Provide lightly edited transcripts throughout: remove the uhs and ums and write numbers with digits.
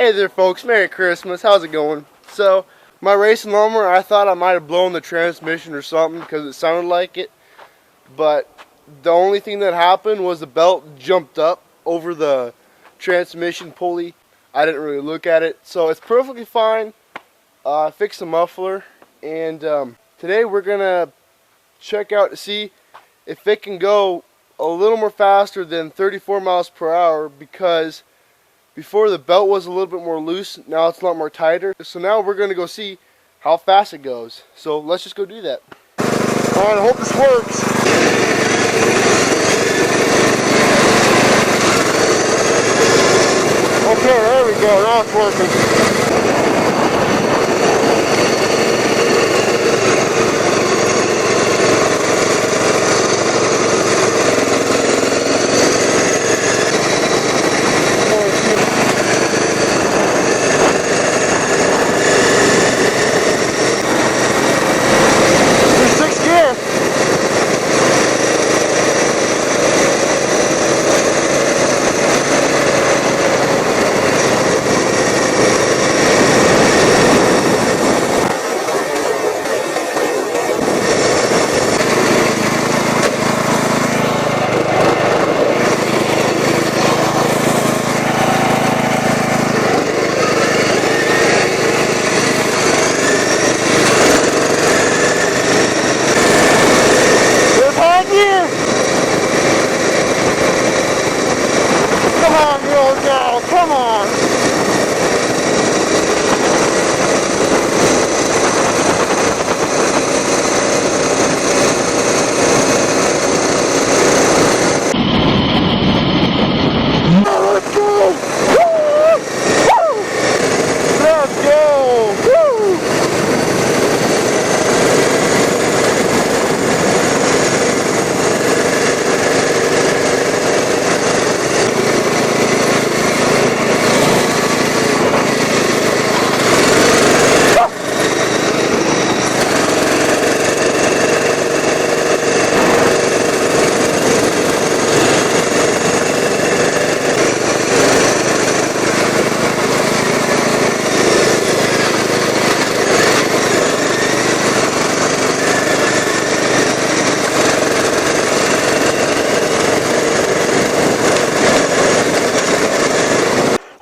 Hey there folks, Merry Christmas, how's it going? So, my racing lawnmower, I thought I might have blown the transmission or something because it sounded like it. But the only thing that happened was the belt jumped up over the transmission pulley. I didn't really look at it, so it's perfectly fine. I fixed the muffler, and today we're going to check out to see if it can go a little more faster than 34 miles per hour, because before the belt was a little bit more loose, now it's a lot more tighter. So now we're going to go see how fast it goes. So let's just go do that. Alright, I hope this works. Okay, there we go, now it's working. Come on! Let's go! Woo! Woo! Let's go! Woo!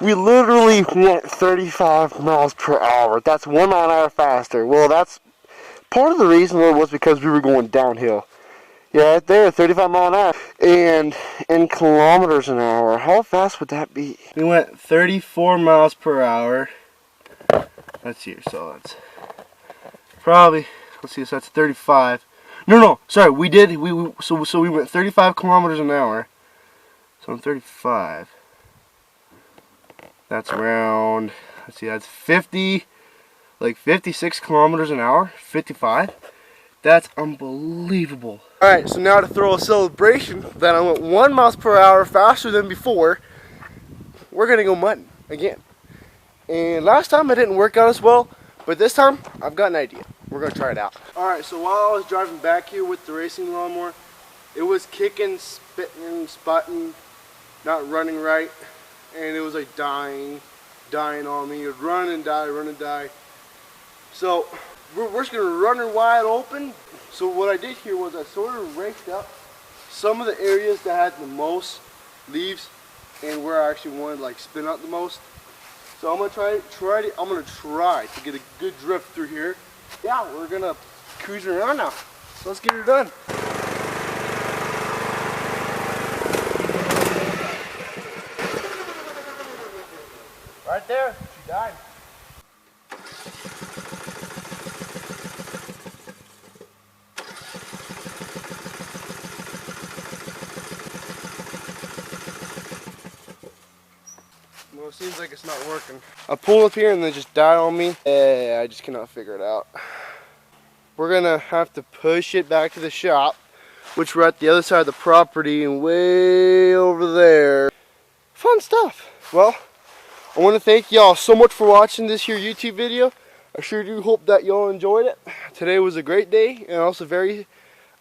We literally went 35 miles per hour. That's 1 mile an hour faster. Well, that's part of the reason was because we were going downhill. Yeah, right there, 35 mile an hour. And in kilometers an hour, how fast would that be? We went 34 miles per hour. Let's see, so that's probably, let's see, so that's 35. No, sorry, we went 35 kilometers an hour. So I'm 35. That's around, let's see, that's 50, like 56 kilometers an hour, 55. That's unbelievable. Alright, so now to throw a celebration that I went 1 mile per hour faster than before, we're going to go mudding again. And last time it didn't work out as well, but this time I've got an idea. We're going to try it out. Alright, so while I was driving back here with the racing lawnmower, it was kicking, spitting, sputting, not running right. And it was like dying on me. It would run and die. So we're just gonna run her wide open. So what I did here was I sort of raked up some of the areas that had the most leaves and where I actually wanted to like spin out the most. So I'm gonna try to get a good drift through here. Yeah, we're gonna cruise around now. So let's get her done. Right there, she died. Well, it seems like it's not working. I pull up here and then just die on me. I just cannot figure it out. We're gonna have to push it back to the shop, which we're at the other side of the property and way over there. Fun stuff. Well, I want to thank y'all so much for watching this here YouTube video. I sure do hope that y'all enjoyed it. Today was a great day and also very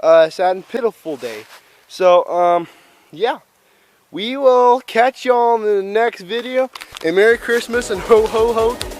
sad and pitiful day. So, yeah. we will catch y'all in the next video. And Merry Christmas and ho ho ho.